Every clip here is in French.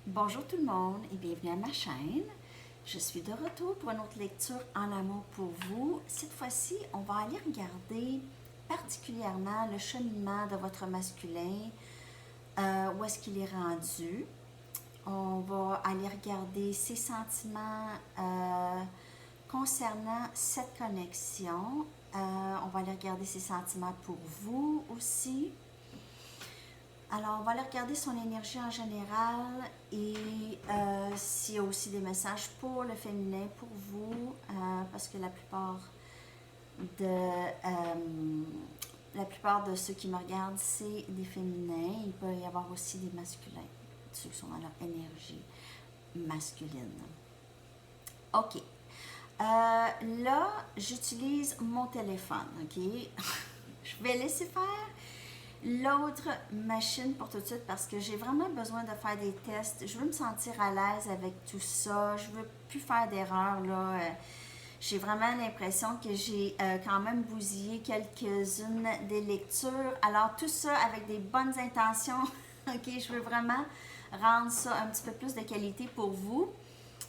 Bonjour tout le monde et bienvenue à ma chaîne. Je suis de retour pour une autre lecture en amour pour vous. Cette fois-ci, on va aller regarder particulièrement le cheminement de votre masculin, où est-ce qu'il est rendu. On va aller regarder ses sentiments concernant cette connexion. On va aller regarder ses sentiments pour vous aussi. Alors, on va aller regarder son énergie en général et s'il y a aussi des messages pour le féminin, pour vous, parce que la plupart de ceux qui me regardent, c'est des féminins. Il peut y avoir aussi des masculins, ceux qui sont dans leur énergie masculine. OK. Là, j'utilise mon téléphone, OK? Je vais laisser faire l'autre machine pour tout de suite parce que j'ai vraiment besoin de faire des tests. Je veux me sentir à l'aise avec tout ça. Je veux plus faire d'erreurs, là. J'ai vraiment l'impression que j'ai quand même bousillé quelques-unes des lectures. Alors, tout ça avec des bonnes intentions. OK, je veux vraiment rendre ça un petit peu plus de qualité pour vous.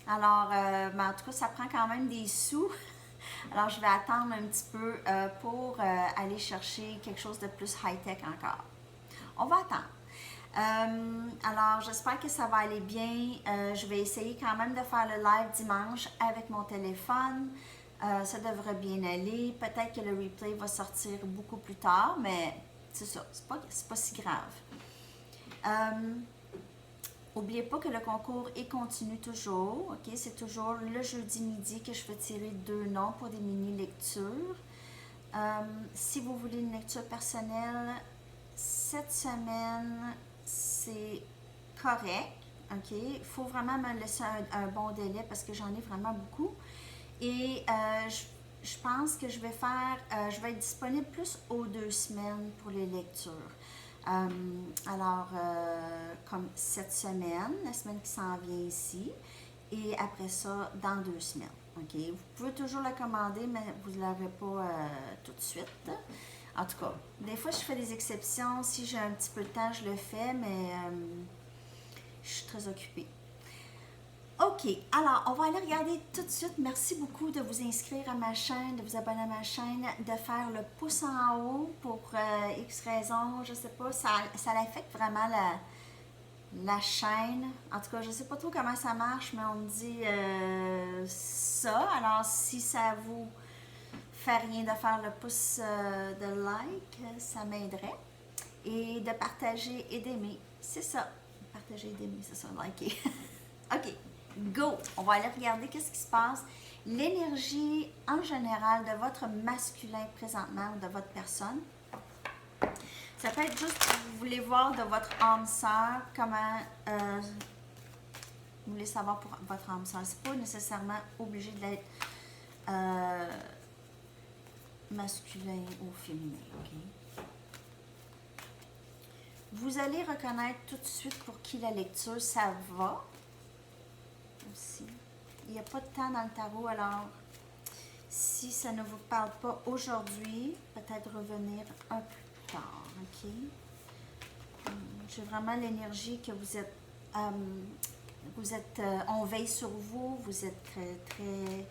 Alors, en tout cas, ça prend quand même des sous. Alors, je vais attendre un petit peu pour aller chercher quelque chose de plus high-tech encore. On va attendre. Alors, j'espère que ça va aller bien. Je vais essayer quand même de faire le live dimanche avec mon téléphone. Ça devrait bien aller. Peut-être que le replay va sortir beaucoup plus tard, mais c'est ça, c'est pas si grave. N'oubliez pas que le concours est continu toujours. Okay? C'est toujours le jeudi midi que je fais tirer 2 noms pour des mini-lectures. Si vous voulez une lecture personnelle, cette semaine, c'est correct. OK? Il faut vraiment me laisser un bon délai parce que j'en ai vraiment beaucoup. Et je pense que je vais être disponible plus aux 2 semaines pour les lectures. Comme cette semaine, la semaine qui s'en vient ici, et après ça, dans 2 semaines. OK? Vous pouvez toujours la commander, mais vous ne l'avez pas tout de suite. En tout cas, des fois, je fais des exceptions. Si j'ai un petit peu de temps, je le fais, mais je suis très occupée. OK, alors on va aller regarder tout de suite. Merci beaucoup de vous inscrire à ma chaîne, de vous abonner à ma chaîne, de faire le pouce en haut pour X raisons, je sais pas, ça affecte vraiment la chaîne. En tout cas, je sais pas trop comment ça marche, mais on me dit ça. Alors, si ça vous fait rien de faire le pouce de like, ça m'aiderait. Et de partager et d'aimer. C'est ça. Partager et d'aimer, c'est ça, liker. OK. Go! On va aller regarder qu'est-ce qui se passe. L'énergie en général de votre masculin présentement ou de votre personne. Ça peut être juste que vous voulez voir de votre âme sœur comment vous voulez savoir pour votre âme sœur. C'est pas nécessairement obligé de l'être masculin ou féminin. OK? Vous allez reconnaître tout de suite pour qui la lecture, ça va. Aussi. Il n'y a pas de temps dans le tarot, alors si ça ne vous parle pas aujourd'hui, peut-être revenir un peu plus tard, OK? J'ai vraiment l'énergie que on veille sur vous, vous êtes très, très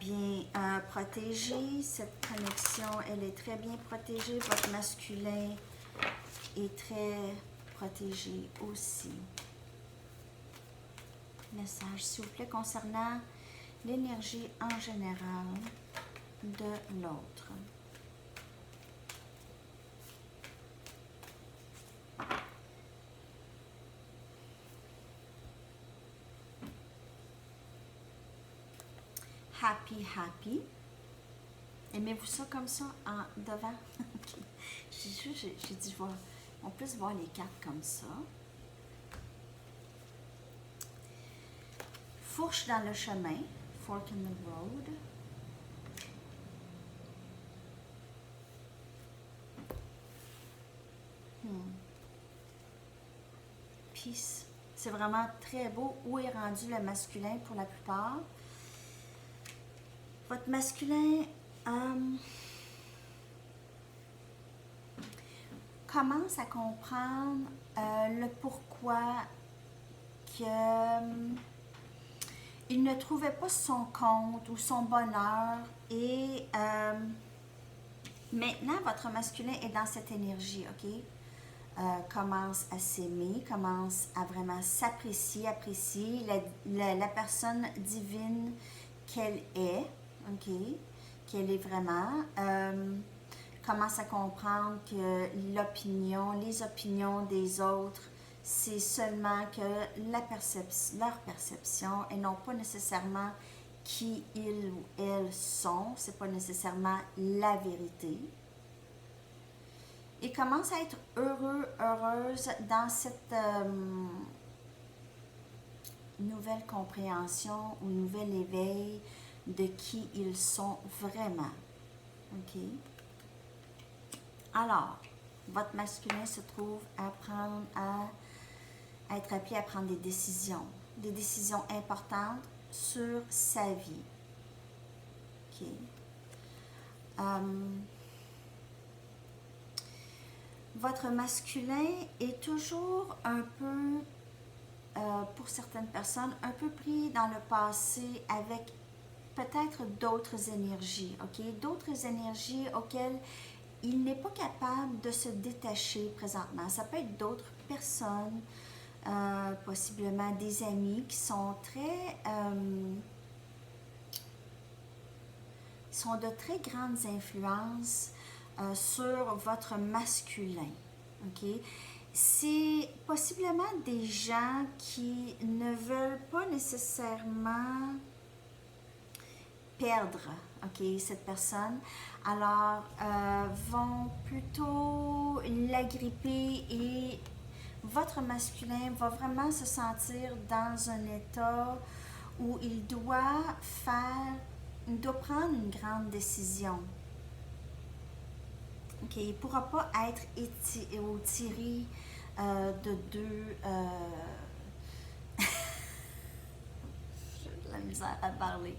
bien protégé. Cette connexion, elle est très bien protégée. Votre masculin est très protégé aussi. Message, s'il vous plaît, concernant l'énergie en général de l'autre. Happy, happy. Aimez-vous ça comme ça, en devant? Okay. J'ai dit, on peut se voir les cartes comme ça. Fourche dans le chemin, fork in the road. Peace. C'est vraiment très beau. Où est rendu le masculin pour la plupart? Votre masculin commence à comprendre le pourquoi il ne trouvait pas son compte ou son bonheur et maintenant votre masculin est dans cette énergie, ok? Commence à s'aimer, commence à vraiment s'apprécier, apprécier la personne divine qu'elle est, ok? Qu'elle est vraiment. Commence à comprendre que les opinions des autres, c'est seulement que leur perception et non pas nécessairement qui ils ou elles sont, c'est pas nécessairement la vérité. Et commence à être heureux, heureuse dans cette nouvelle compréhension ou nouvel éveil de qui ils sont vraiment. OK? Alors, votre masculin se trouve à être appelé à prendre des décisions importantes sur sa vie. OK? Votre masculin est toujours un peu, pour certaines personnes, un peu pris dans le passé avec peut-être d'autres énergies, ok? D'autres énergies auxquelles il n'est pas capable de se détacher présentement. Ça peut être d'autres personnes, possiblement des amis qui sont sont de très grandes influences sur votre masculin. Ok? C'est possiblement des gens qui ne veulent pas nécessairement perdre, ok, cette personne. Alors, vont plutôt l'agripper et votre masculin va vraiment se sentir dans un état où il doit prendre une grande décision. OK, il ne pourra pas être tiré de deux... J'ai de la misère à parler.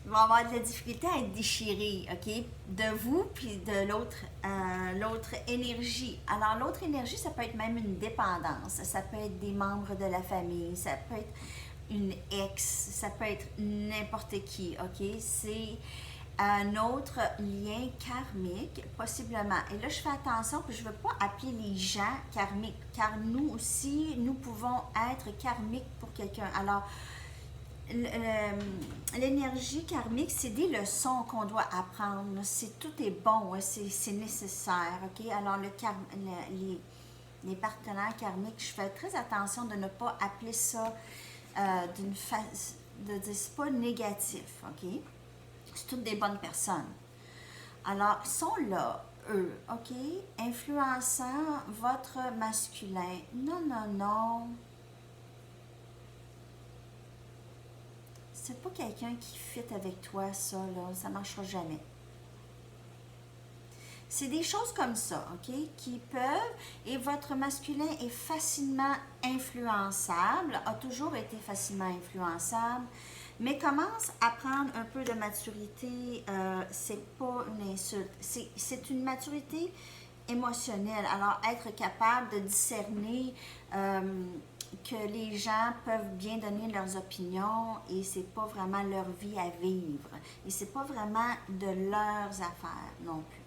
Il va avoir de la difficulté à être déchiré, OK, de vous puis de l'autre énergie. Alors, l'autre énergie, ça peut être même une dépendance. Ça peut être des membres de la famille, ça peut être une ex, ça peut être n'importe qui, OK? C'est un autre lien karmique, possiblement. Et là, je fais attention, puis je ne veux pas appeler les gens karmiques, car nous aussi, nous pouvons être karmiques pour quelqu'un. Alors, l'énergie karmique, c'est des leçons qu'on doit apprendre. Tout est bon, c'est nécessaire, ok? Alors, les partenaires karmiques, je fais très attention de ne pas appeler ça d'une façon, de dire c'est pas négatif, ok? C'est toutes des bonnes personnes. Alors, ils sont là, eux, ok? Influençant votre masculin. Non, non, non. C'est pas quelqu'un qui fit avec toi, ça, là. Ça marchera jamais. C'est des choses comme ça, ok? Qui peuvent, et votre masculin est facilement influençable, a toujours été facilement influençable, mais commence à prendre un peu de maturité. C'est pas une insulte, c'est une maturité émotionnelle. Alors, être capable de discerner que les gens peuvent bien donner leurs opinions et c'est pas vraiment leur vie à vivre. Et c'est pas vraiment de leurs affaires non plus.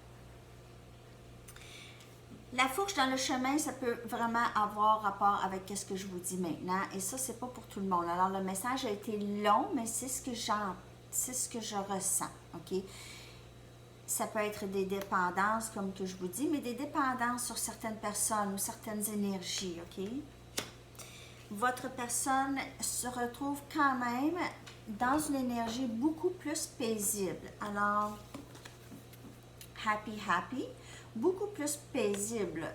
La fourche dans le chemin, ça peut vraiment avoir rapport avec ce que je vous dis maintenant. Et ça, c'est pas pour tout le monde. Alors, le message a été long, mais c'est ce que je ressens. OK? Ça peut être des dépendances, comme que je vous dis, mais des dépendances sur certaines personnes ou certaines énergies. OK? Votre personne se retrouve quand même dans une énergie beaucoup plus paisible. Alors, happy, beaucoup plus paisible.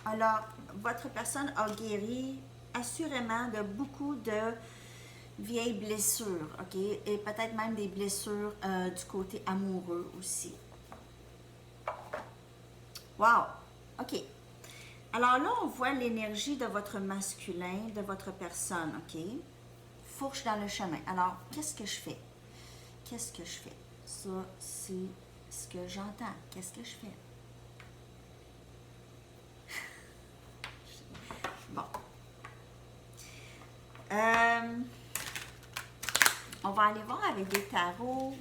Alors, votre personne a guéri assurément de beaucoup de vieilles blessures, ok? Et peut-être même des blessures du côté amoureux aussi. Wow! OK. Alors là, on voit l'énergie de votre masculin, de votre personne, ok? Fourche dans le chemin. Alors, qu'est-ce que je fais? Qu'est-ce que je fais? Ça, c'est ce que j'entends. Qu'est-ce que je fais? On va aller voir avec des tarots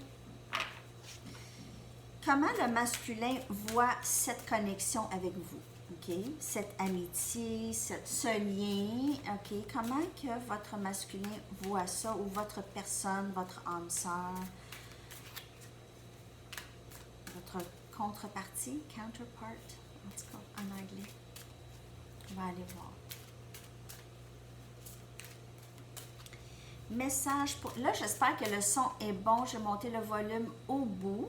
comment le masculin voit cette connexion avec vous. OK? Cette amitié, ce lien. OK? Comment que votre masculin voit ça ou votre personne, votre âme sœur, votre contrepartie, counterpart, en tout cas en anglais. On va aller voir. Message pour... Là, j'espère que le son est bon. J'ai monté le volume au bout.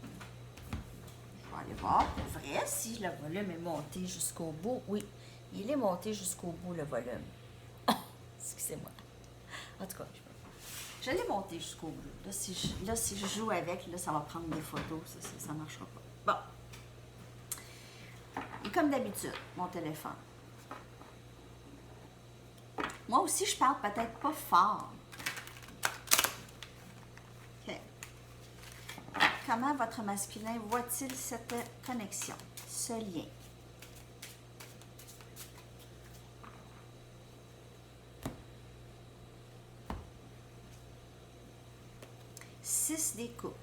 Je vais aller voir pour vrai si le volume est monté jusqu'au bout. Oui, il est monté jusqu'au bout, le volume. Excusez-moi. En tout cas, je l'ai monté jusqu'au bout. Là, si je joue avec, là, ça va prendre des photos. Ça ne marchera pas. Bon. Et comme d'habitude, mon téléphone. Moi aussi, je parle peut-être pas fort. OK. Comment votre masculin voit-il cette connexion, ce lien? Six des coupes.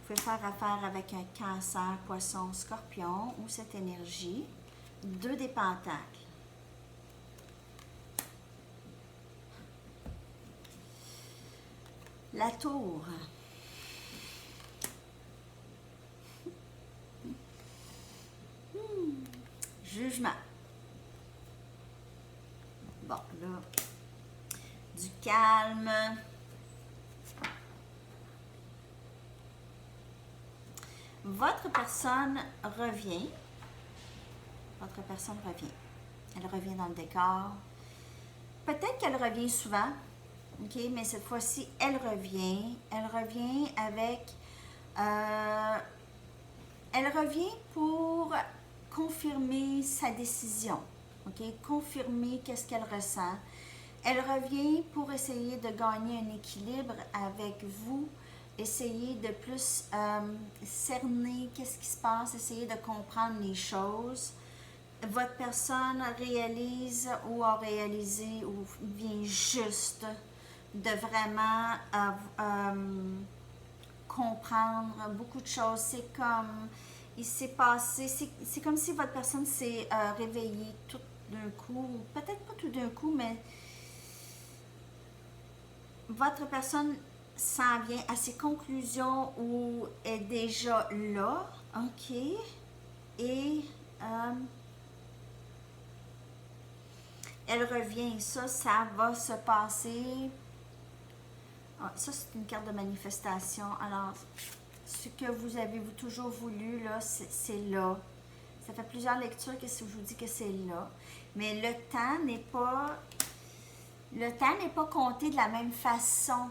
Vous pouvez faire affaire avec un Cancer, Poisson, Scorpion ou cette énergie. 2 des pentacles. La tour. Jugement. Bon, là, du calme. Votre personne revient. Votre personne revient. Elle revient dans le décor. Peut-être qu'elle revient souvent. OK, mais cette fois-ci, elle revient. Elle revient avec... elle revient pour confirmer sa décision. OK, confirmer qu'est-ce qu'elle ressent. Elle revient pour essayer de gagner un équilibre avec vous. Essayer de plus cerner qu'est-ce qui se passe. Essayer de comprendre les choses. Votre personne réalise ou a réalisé ou vient juste de vraiment comprendre beaucoup de choses. C'est comme, il s'est passé, c'est comme si votre personne s'est réveillée tout d'un coup, peut-être pas tout d'un coup, mais votre personne s'en vient à ses conclusions ou est déjà là, OK, et elle revient, ça va se passer. Ah, ça, c'est une carte de manifestation. Alors, ce que vous avez toujours voulu, là, c'est là. Ça fait plusieurs lectures que je vous dis que c'est là. Mais le temps n'est pas... Le temps n'est pas compté de la même façon.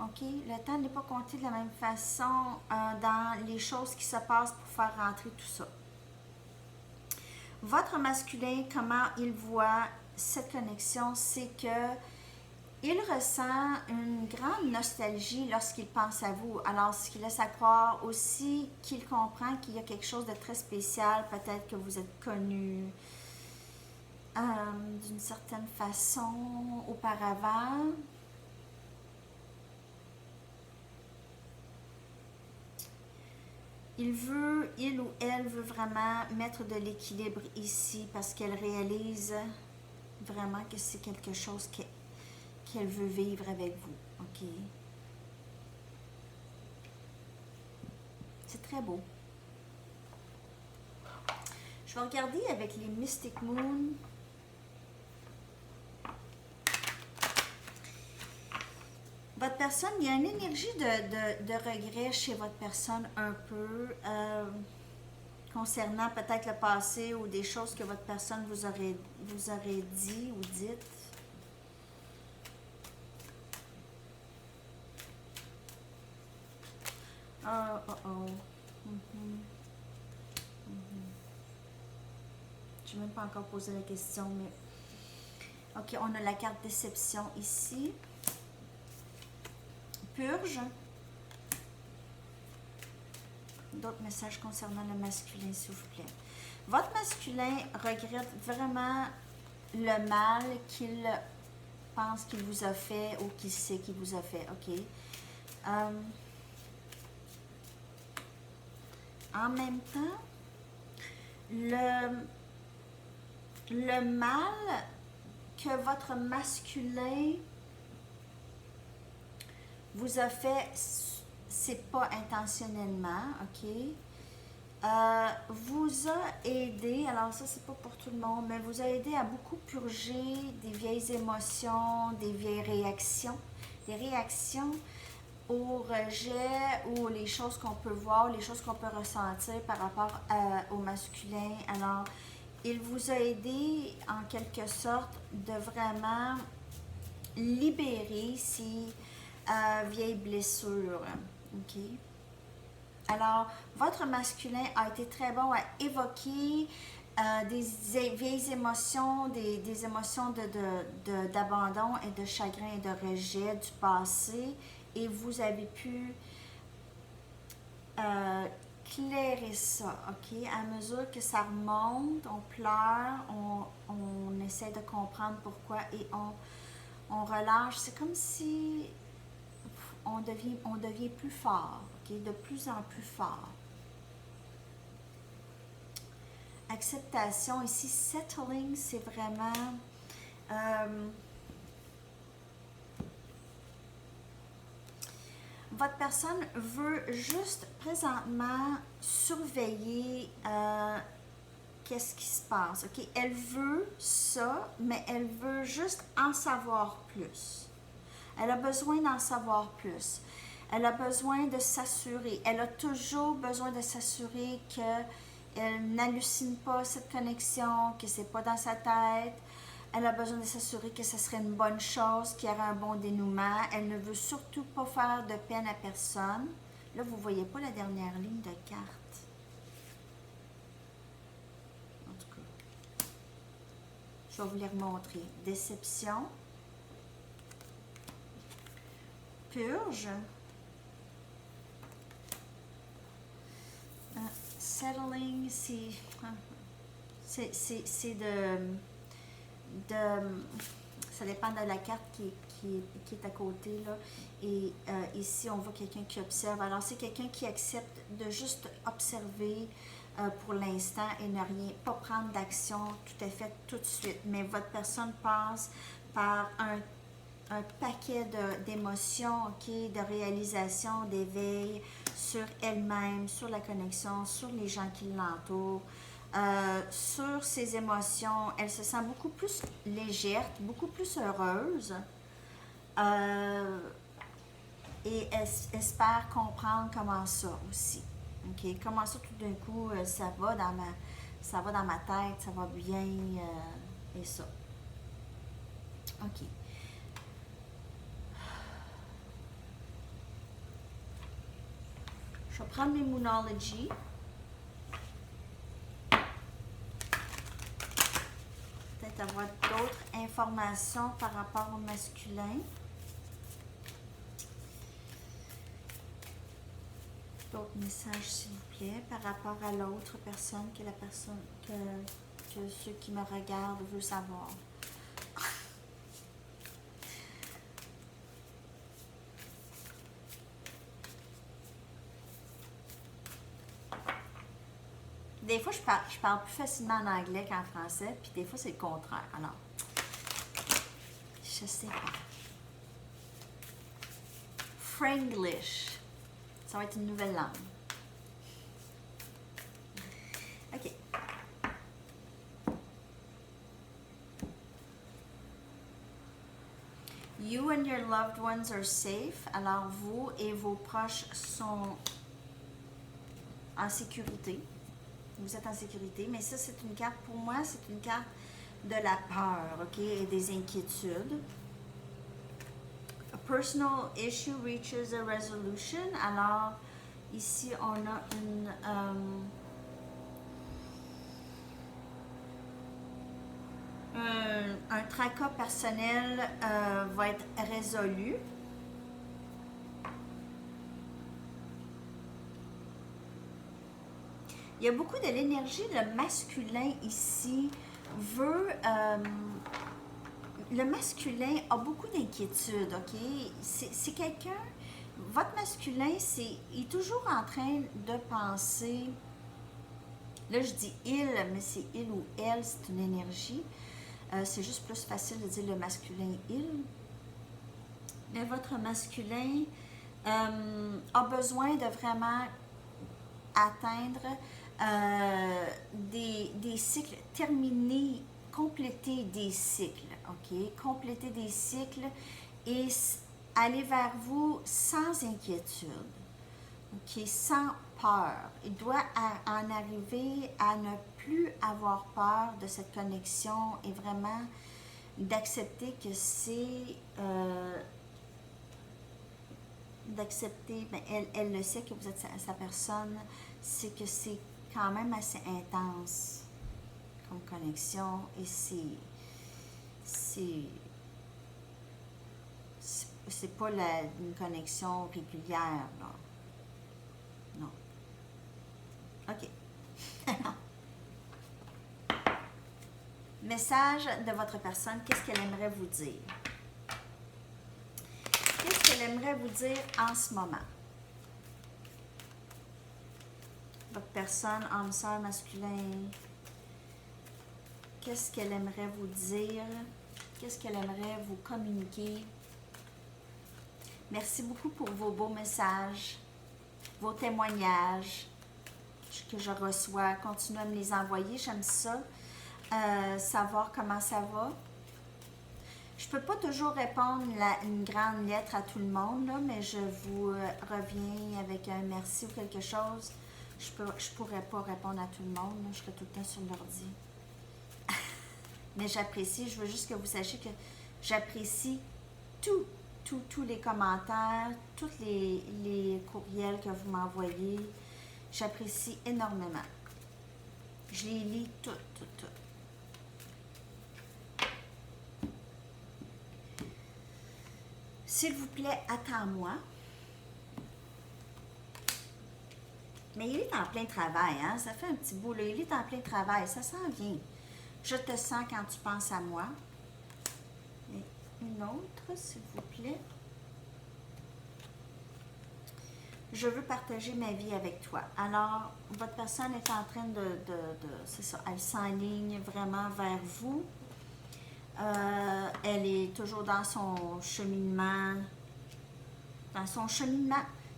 OK? Le temps n'est pas compté de la même façon dans les choses qui se passent pour faire rentrer tout ça. Votre masculin, comment il voit cette connexion, c'est que il ressent une grande nostalgie lorsqu'il pense à vous. Alors, ce qui laisse à croire aussi qu'il comprend qu'il y a quelque chose de très spécial. Peut-être que vous êtes connu d'une certaine façon auparavant. Il ou elle veut vraiment mettre de l'équilibre ici parce qu'elle réalise vraiment que c'est quelque chose qu'elle veut vivre avec vous, OK? C'est très beau. Je vais regarder avec les Mystic Moon. Votre personne, il y a une énergie de regret chez votre personne un peu concernant peut-être le passé ou des choses que votre personne vous aurait dit ou dites. Je n'ai même pas encore posé la question, mais... OK, on a la carte déception ici. Purge. D'autres messages concernant le masculin, s'il vous plaît. Votre masculin regrette vraiment le mal qu'il pense qu'il vous a fait ou qu'il sait qu'il vous a fait, ok? En même temps, le mal que votre masculin vous a fait, c'est pas intentionnellement, ok? Vous a aidé, alors ça c'est pas pour tout le monde, mais vous a aidé à beaucoup purger des vieilles émotions, des vieilles réactions, des réactions au rejet ou les choses qu'on peut voir, les choses qu'on peut ressentir par rapport au masculin. Alors, il vous a aidé en quelque sorte de vraiment libérer ces vieilles blessures. OK? Alors, votre masculin a été très bon à évoquer des vieilles émotions, des émotions d'abandon et de chagrin et de rejet du passé, et vous avez pu clairer ça, ok? À mesure que ça remonte, on pleure, on essaie de comprendre pourquoi et on relâche. C'est comme si on devient plus fort, ok? De plus en plus fort. Acceptation ici, settling, c'est vraiment votre personne veut juste présentement surveiller qu'est-ce qui se passe, ok? Elle veut ça, mais elle veut juste en savoir plus. Elle a besoin d'en savoir plus. Elle a besoin de s'assurer. Elle a toujours besoin de s'assurer qu'elle n'hallucine pas cette connexion, que c'est pas dans sa tête. Elle a besoin de s'assurer que ce serait une bonne chose, qu'il y aura un bon dénouement. Elle ne veut surtout pas faire de peine à personne. Là, vous ne voyez pas la dernière ligne de carte. En tout cas, je vais vous les remontrer. Déception. Purge. Settling, c'est ça dépend de la carte qui est à côté, là. Et ici, on voit quelqu'un qui observe. Alors, c'est quelqu'un qui accepte de juste observer pour l'instant et ne rien, pas prendre d'action tout à fait tout de suite. Mais votre personne passe par un paquet d'émotions, ok, de réalisations, d'éveil sur elle-même, sur la connexion, sur les gens qui l'entourent. Sur ses émotions, elle se sent beaucoup plus légère, beaucoup plus heureuse et elle espère comprendre comment ça aussi. Okay? Comment ça tout d'un coup ça va dans ma tête, ça va bien et ça. Ok. Je vais prendre mes Moonology. Peut-être avoir d'autres informations par rapport au masculin. D'autres messages, s'il vous plaît, par rapport à l'autre personne, que ceux qui me regardent veulent savoir. Des fois, je parle plus facilement en anglais qu'en français, puis des fois, c'est le contraire. Alors, je sais pas. Franglish. Ça va être une nouvelle langue. OK. You and your loved ones are safe. Alors, vous et vos proches sont en sécurité. Vous êtes en sécurité, mais ça, c'est une carte, pour moi, c'est une carte de la peur, ok, et des inquiétudes. A personal issue reaches a resolution. Alors, ici, on a un tracas personnel va être résolu. Il y a beaucoup de l'énergie, le masculin ici, veut... le masculin a beaucoup d'inquiétudes, OK? C'est quelqu'un... Votre masculin, il est toujours en train de penser... Là, je dis il, mais c'est il ou elle, c'est une énergie. C'est juste plus facile de dire le masculin il. Mais votre masculin a besoin de vraiment atteindre des cycles, terminer, compléter des cycles, OK? Compléter des cycles et aller vers vous sans inquiétude, OK? Sans peur. Il doit en arriver à ne plus avoir peur de cette connexion et vraiment d'accepter que c'est... d'accepter, ben elle le sait que vous êtes sa personne, c'est que c'est quand même assez intense comme connexion et c'est pas une connexion régulière, là. Non. OK. Message de votre personne, qu'est-ce qu'elle aimerait vous dire? Qu'est-ce qu'elle aimerait vous dire en ce moment? Votre personne, âme sœur, masculin, qu'est-ce qu'elle aimerait vous dire? Qu'est-ce qu'elle aimerait vous communiquer? Merci beaucoup pour vos beaux messages, vos témoignages que je reçois. Continuez à me les envoyer, j'aime ça. Savoir comment ça va. Je ne peux pas toujours répondre une grande lettre à tout le monde, là, mais je vous reviens avec un merci ou quelque chose. Je pourrais pas répondre à tout le monde, là, je serais tout le temps sur l'ordi. Mais j'apprécie, je veux juste que vous sachiez que j'apprécie tous les commentaires, tous les courriels que vous m'envoyez. J'apprécie énormément. Je les lis toutes. S'il vous plaît, attends-moi. Mais il est en plein travail, hein? Ça fait un petit bout, là. Il est en plein travail, ça s'en vient. Je te sens quand tu penses à moi. Et une autre, s'il vous plaît. Je veux partager ma vie avec toi. Alors, votre personne est en train c'est ça, elle s'enligne vraiment vers vous. Elle est toujours dans son cheminement.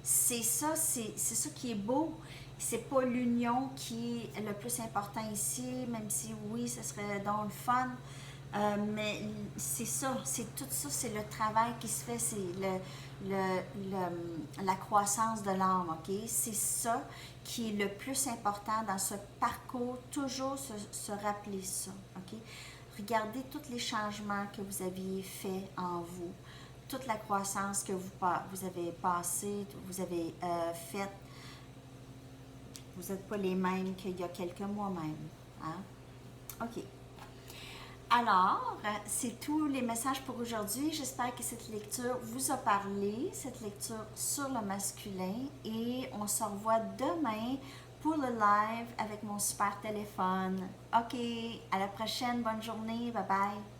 C'est ça qui est beau. C'est pas l'union qui est le plus important ici, même si oui, ce serait donc le fun. Mais c'est ça, c'est tout ça, c'est le travail qui se fait, c'est la croissance de l'âme, OK? C'est ça qui est le plus important dans ce parcours, toujours se rappeler ça, OK? Regardez tous les changements que vous aviez faits en vous, toute la croissance que vous avez passée, vous avez faite. Vous n'êtes pas les mêmes qu'il y a quelques mois même. Hein? OK. Alors, c'est tous les messages pour aujourd'hui. J'espère que cette lecture vous a parlé, cette lecture sur le masculin. Et on se revoit demain pour le live avec mon super téléphone. OK, à la prochaine. Bonne journée. Bye bye.